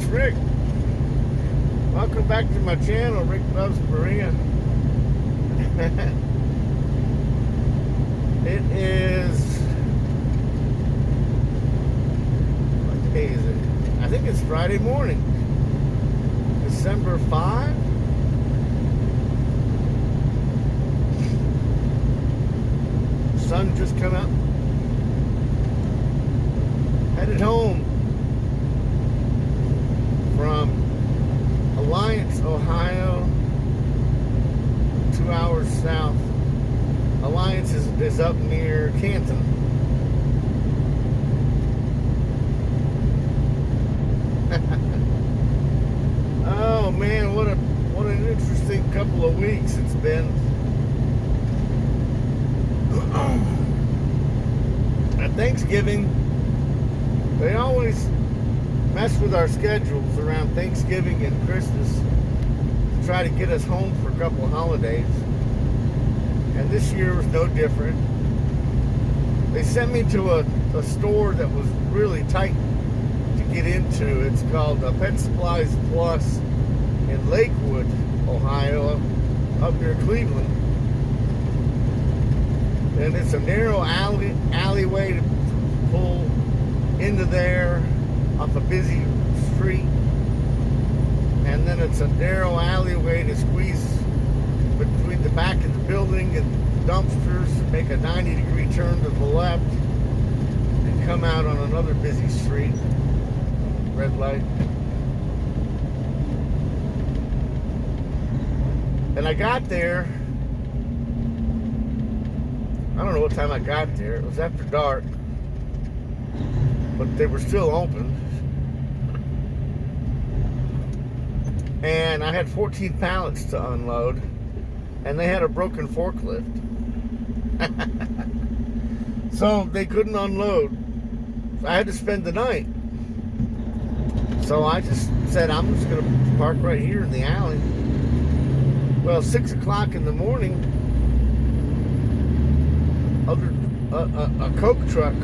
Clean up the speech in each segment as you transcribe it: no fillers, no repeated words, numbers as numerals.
Rick. Welcome back to my channel, Rick Loves Berea. It is, what day is it? I think it's Friday morning, December 5. Sun just come up. Headed home from Alliance, Ohio, 2 hours south. Alliance is up near Canton. Oh man, what an interesting couple of weeks it's been. At Thanksgiving, they always mess with our schedules around Thanksgiving and Christmas to try to get us home for a couple of holidays. And this year was no different. They sent me to a store that was really tight to get into. It's called Pet Supplies Plus in Lakewood, Ohio, up near Cleveland. And it's a narrow alleyway to pull into there off a busy street. And then it's a narrow alleyway to squeeze between the back of the building and the dumpsters, make a 90-degree turn to the left, and come out on another busy street. Red light. And I got there. I don't know what time I got there. It was after dark. But they were still open. And I had 14 pallets to unload. And they had a broken forklift. So they couldn't unload. So I had to spend the night. So I just said, I'm just going to park right here in the alley. Well, 6 o'clock in the morning, a Coke truck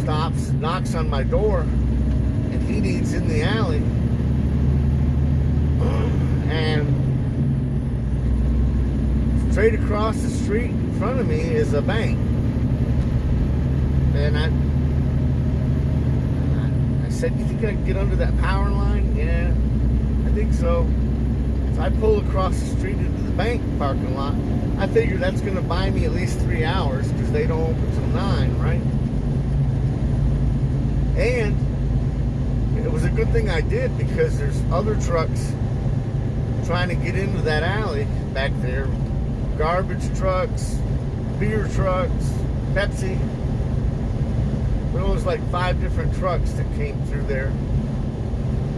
stops, knocks on my door, and he needs in the alley. And straight across the street in front of me is a bank. And I said, you think I can get under that power line? Yeah, I think so. So I pull across the street into the bank parking lot. I figure that's going to buy me at least 3 hours because they don't open till 9, right? And it was a good thing I did because there's other trucks trying to get into that alley back there. Garbage trucks, beer trucks, Pepsi. There was like 5 different trucks that came through there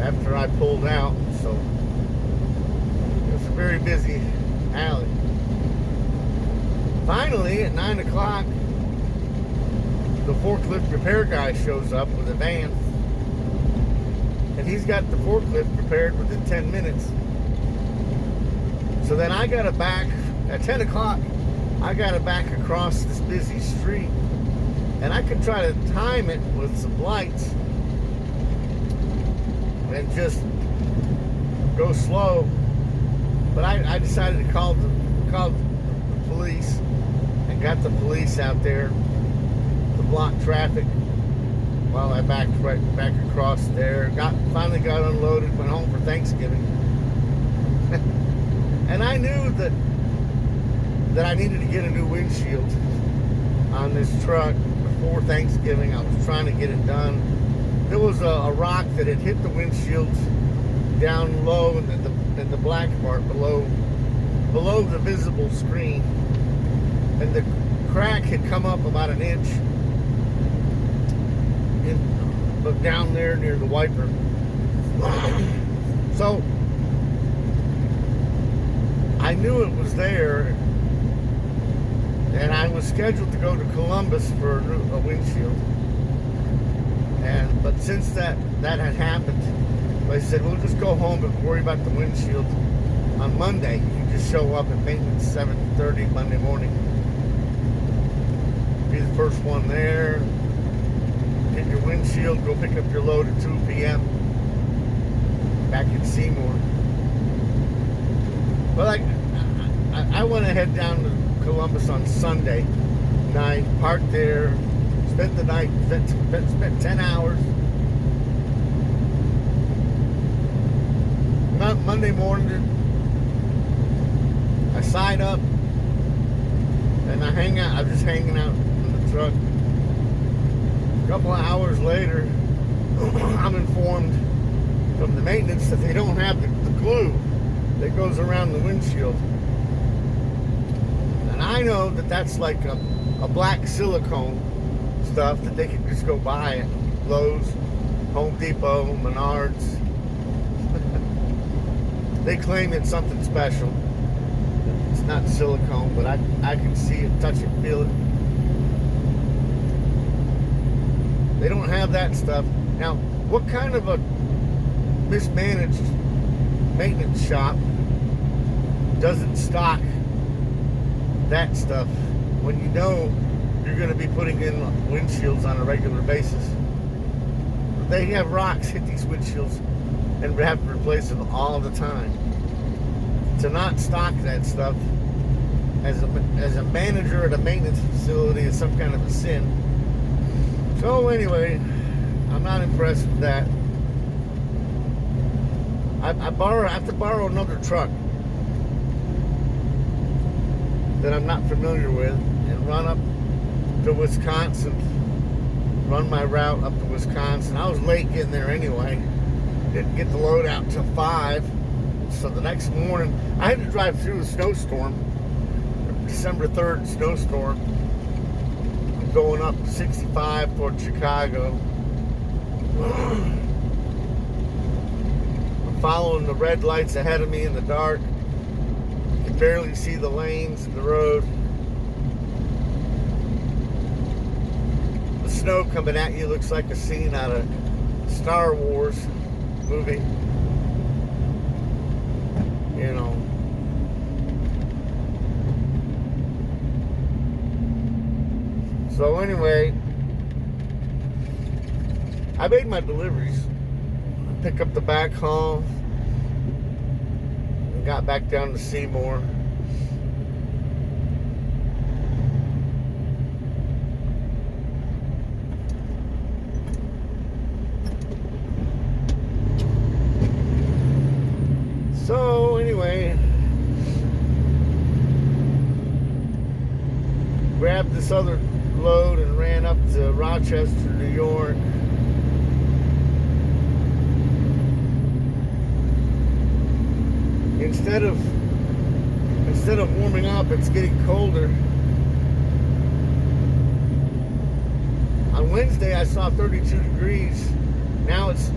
after I pulled out. So it was a very busy alley. Finally, at 9 o'clock, the forklift repair guy shows up with a van. And he's got the forklift repaired within 10 minutes. So then I got it back, at 10 o'clock, I got it back across this busy street. And I could try to time it with some lights and just go slow. But I decided to call the police. Got the police out there to block traffic while I backed right back across there. Finally got unloaded, went home for Thanksgiving. And I knew that I needed to get a new windshield on this truck before Thanksgiving. I was trying to get it done. There was a rock that had hit the windshield down low in the black part below the visible screen. And the crack had come up about an inch down there near the wiper. So I knew it was there, and I was scheduled to go to Columbus for a windshield. But since that had happened, they said, we'll just go home and worry about the windshield on Monday. You can just show up at maintenance 7:30 Monday morning. Be the first one there, get get your windshield, go pick up your load at 2 p.m. back in Seymour. Well, I went ahead down to Columbus on Sunday night, parked there, spent the night, spent 10 hours. Monday morning, I sign up and I hang out. I'm just hanging out in the truck. A couple of hours later, I'm informed from the maintenance that they don't have the glue that goes around the windshield. And I know that that's like a black silicone stuff that they can just go buy at Lowe's, Home Depot, Menards. They claim it's something special. It's not silicone, but I can see it, touch it, feel it. They don't have that stuff. Now, what kind of a mismanaged maintenance shop doesn't stock that stuff when you know you're going to be putting in windshields on a regular basis? They have rocks hit these windshields and we have to replace them all the time. To not stock that stuff as a manager at a maintenance facility is some kind of a sin. So anyway, I'm not impressed with that. I have to borrow another truck that I'm not familiar with and run up to Wisconsin, run my route up to Wisconsin. I was late getting there anyway. Didn't get the load out till 5. So the next morning, I had to drive through a snowstorm, December 3rd snowstorm. I'm going up 65 toward Chicago. I'm following the red lights ahead of me in the dark. You can barely see the lanes of the road. The snow coming at you looks like a scene out of Star Wars movie. You know. So anyway, I made my deliveries. I pick up the back haul and got back down to Seymour. So anyway, grabbed this other load and ran up to Rochester, New York. Instead of warming up, it's getting colder. On Wednesday I saw 32 degrees. Now it's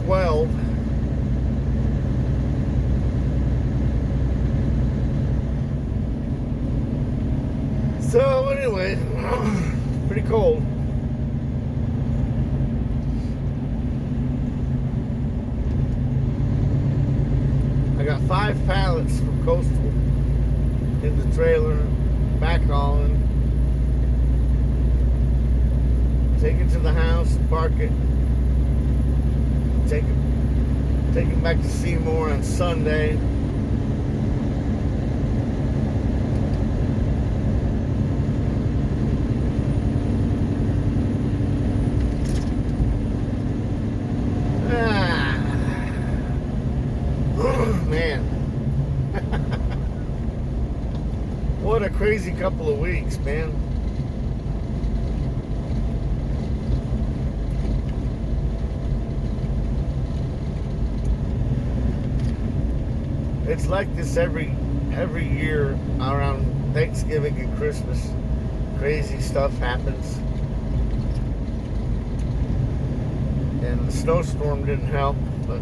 12. So anyway, pretty cold. I got 5 pallets from Coastal in the trailer, backhauling. Take it to the house, park it. Take it back to Seymour on Sunday. Man, what a crazy couple of weeks, man. It's like this every year around Thanksgiving and Christmas. Crazy stuff happens. And the snowstorm didn't help, but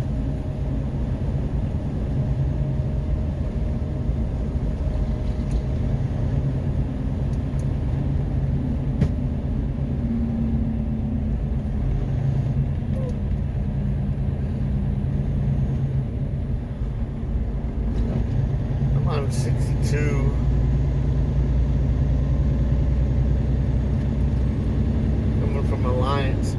I'm on 62. Coming from Alliance.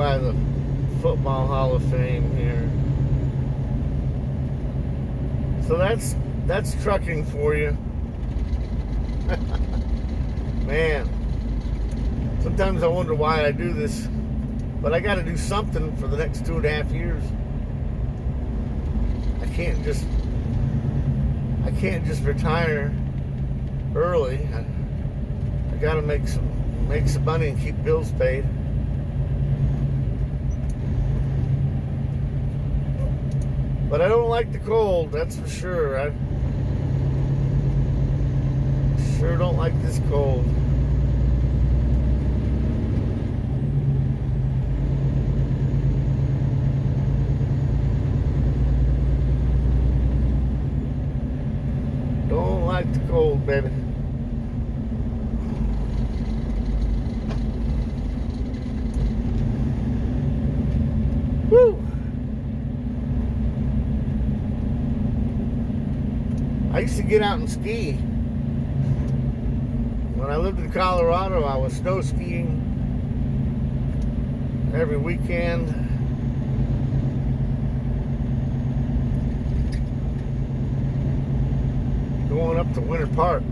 by the Football Hall of Fame here. So that's trucking for you. Man, sometimes I wonder why I do this, but I got to do something for the next 2.5 years. I can't just retire early. I got to make some money and keep bills paid. But I don't like the cold, that's for sure. I sure don't like this cold. Don't like the cold, baby. Woo! I used to get out and ski. When I lived in Colorado, I was snow skiing every weekend. Going up to Winter Park.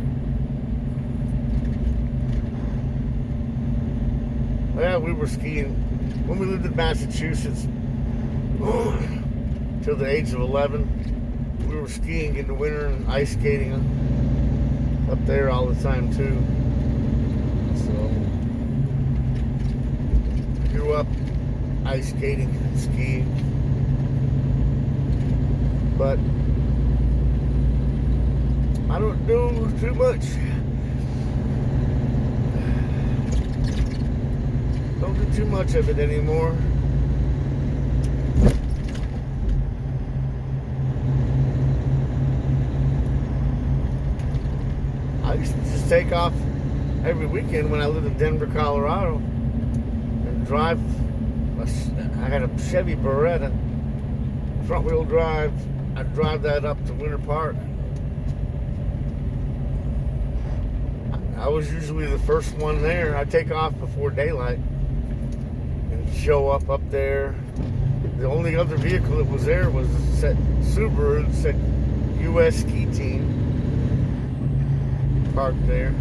Yeah, we were skiing when we lived in Massachusetts till the age of 11. We were skiing in the winter and ice skating up there all the time too. So I grew up ice skating and skiing. But I don't do too much. Don't do too much of it anymore. I used to just take off every weekend when I lived in Denver, Colorado, and drive. I had a Chevy Beretta, front-wheel drive. I'd drive that up to Winter Park. I was usually the first one there. I'd take off before daylight and show up there. The only other vehicle that was there was a Subaru that said U.S. Ski Team. Parked there.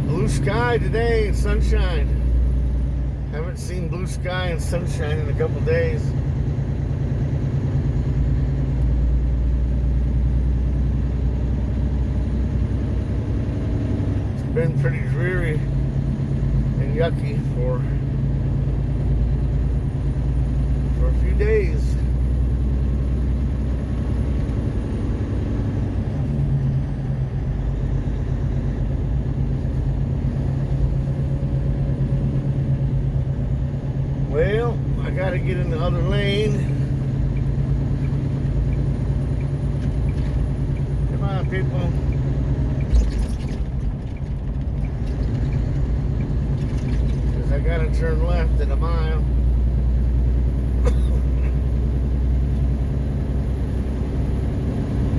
Blue sky today and sunshine. Haven't seen blue sky and sunshine in a couple days. Been pretty dreary and yucky for a few days. Well, I gotta get in the other lane. Come on, people. I gotta turn left in a mile.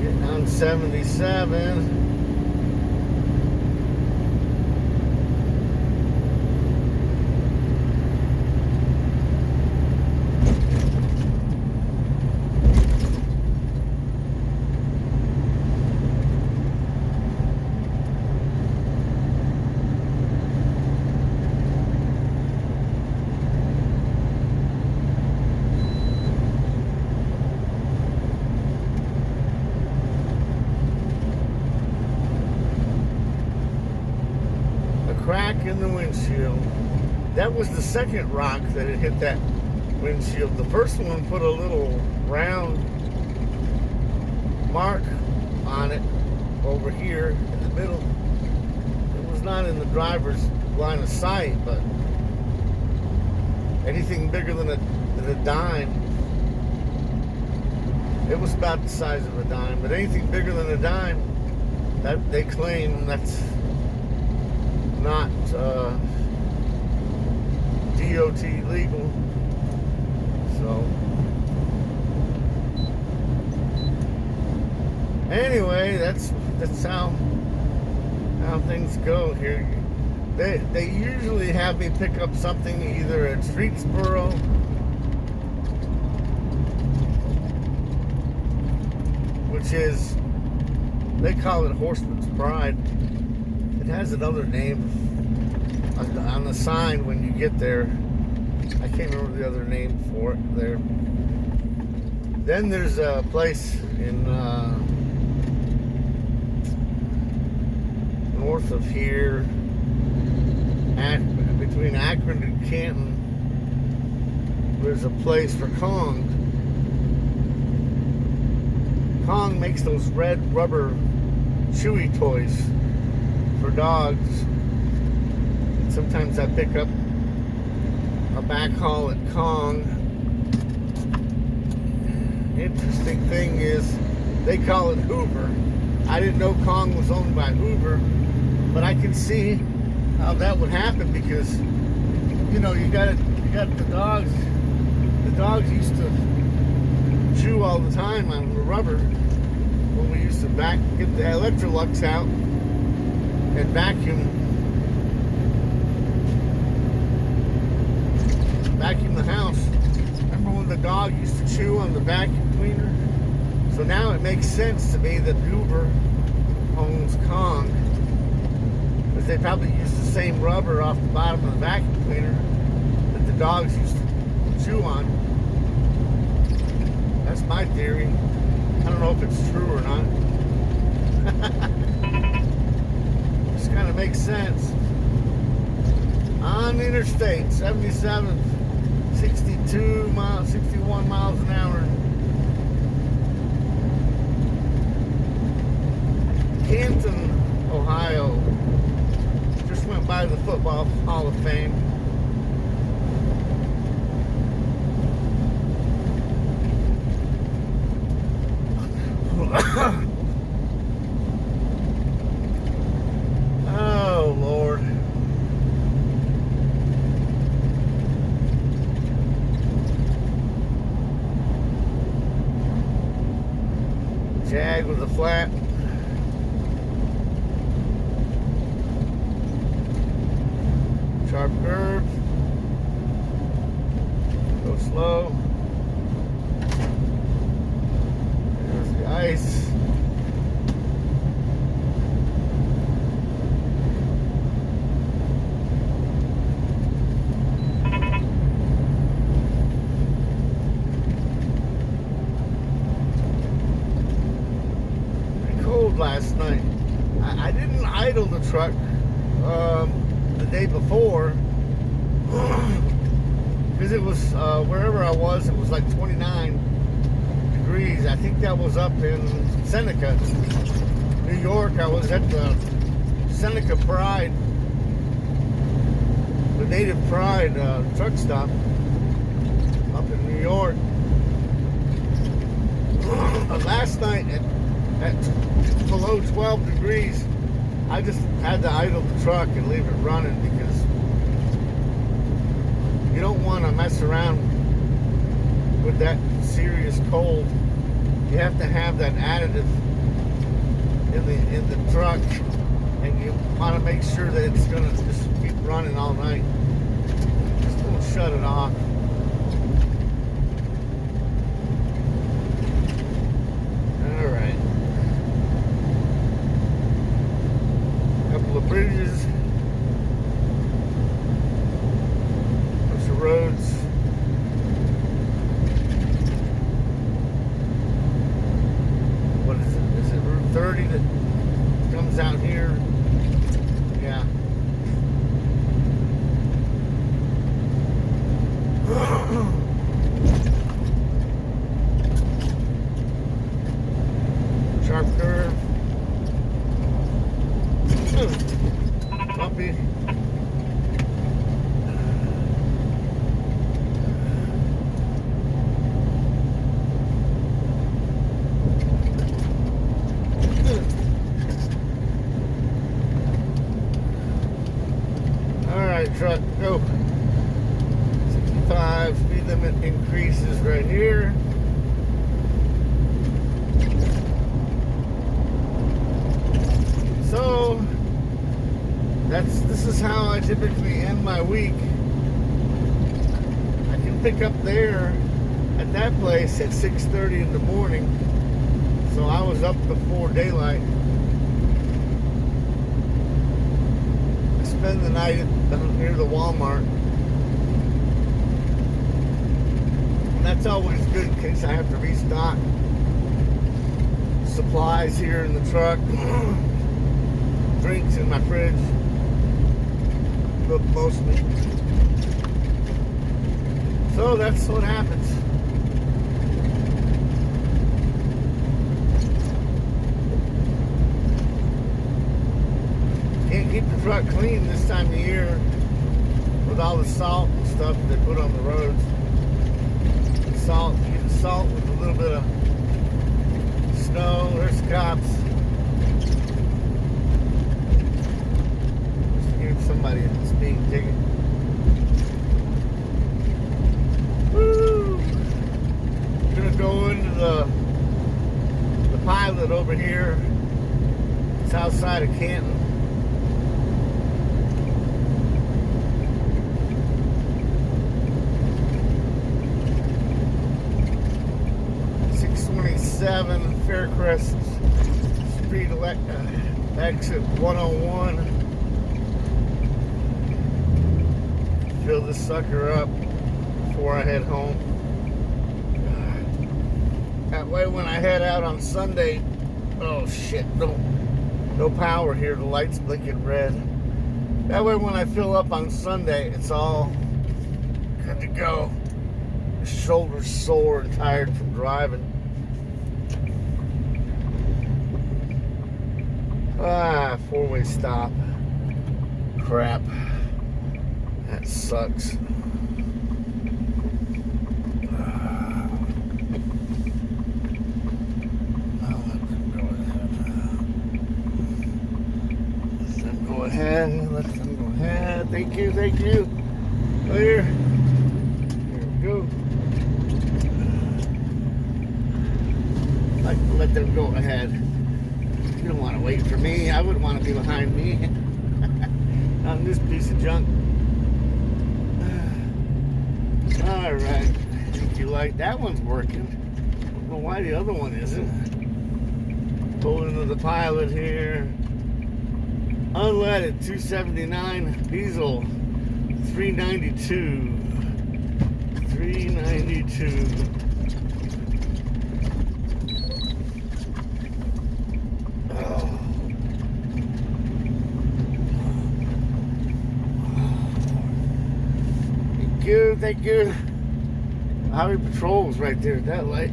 Getting on 77. Crack in the windshield. That was the second rock that had hit that windshield. The first one put a little round mark on it over here in the middle. It was not in the driver's line of sight, but anything bigger than a dime, it was about the size of a dime, but anything bigger than a dime, that they claim that's not DOT legal. So So anyway, that's how things go here. They usually have me pick up something either at Streetsboro, which is, they call it Horseman's Pride. It has another name on the sign when you get there. I can't remember the other name for it there. Then there's a place in north of here, between Akron and Canton. There's a place for Kong. Kong makes those red rubber chewy toys for dogs. And sometimes I pick up a back haul at Kong. Interesting thing is, they call it Hoover. I didn't know Kong was owned by Hoover, but I can see how that would happen because, you know, you got the dogs. The dogs used to chew all the time on the rubber when we used to get the Electrolux out and vacuum the house. Remember when the dog used to chew on the vacuum cleaner? So now it makes sense to me that Hoover owns Kong, because they probably use the same rubber off the bottom of the vacuum cleaner that the dogs used to chew on. That's my theory. I don't know if it's true or not. Just kind of makes sense. On Interstate 77, 61 miles an hour. Canton, Ohio. Just went by the Football Hall of Fame. Oh, Lord. Jag with a flat. Sharp curve. Go slow. There's the ice. Pretty cold last night. I didn't idle the truck the day before, because it was wherever I was, it was like 29 degrees. I think that was up in Seneca, New York. I was at the Seneca Pride, the Native Pride truck stop up in New York. Last night at below 12 degrees, I just had to idle the truck and leave it running, because you don't want to mess around with that serious cold. You have to have that additive in the truck, and you want to make sure that it's going to just keep running all night. Just don't shut it off. All right. Couple of bridges, bunch of roads. What is it? Is it Route 30 that comes out here? Yeah. Sharp curve. Bumpy. All right, truck, go. 65. Speed limit increases right here. So this is how I typically end my week. I can pick up there at that place at 6:30 in the morning. So I was up before daylight. I spend the night near the Walmart. And that's always good in case I have to restock supplies here in the truck. Drinks in my fridge. But mostly. So that's what happens. Can't keep the truck clean this time of year with all the salt and stuff they put on the roads. Salt, you get salt with a little bit of snow. There's cops. Just gave somebody a speeding ticket. Woo! Gonna go into the Pilot over here. It's outside of Canton. Faircrest Street exit 101. Fill this sucker up before I head home. That way when I head out on Sunday, oh shit, no power here, the light's blinking red. That way when I fill up on Sunday, it's all good to go. Shoulders sore and tired from driving. Four-way stop. Crap. That sucks. Let them go ahead. Thank you. Clear. Here we go. Let them go ahead. You don't want to wait for me. I wouldn't want to be behind me on this piece of junk. All right. Think you like that one's working. I don't know why the other one isn't. Pull into the Pilot here. Unleaded 279 diesel 392. Thank you. Highway Patrol's right there at that light.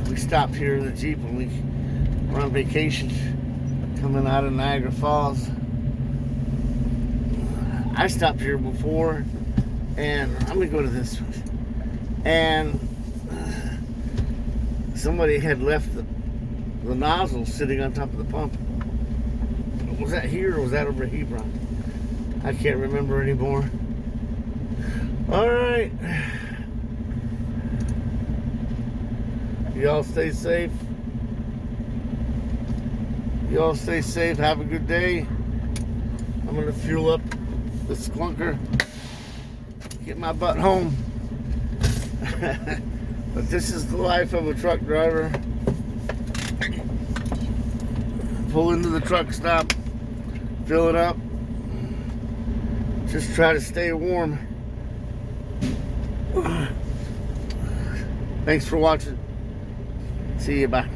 We stopped here in the Jeep when we were on vacation coming out of Niagara Falls. I stopped here before, and I'm gonna go to this one. And somebody had left the nozzle sitting on top of the pump. Was that here or was that over at Hebron? I can't remember anymore. Alright. Y'all stay safe. Y'all stay safe. Have a good day. I'm going to fuel up this clunker. Get my butt home. But this is the life of a truck driver. Pull into the truck stop. Fill it up. Just try to stay warm. Thanks for watching. See you. Bye.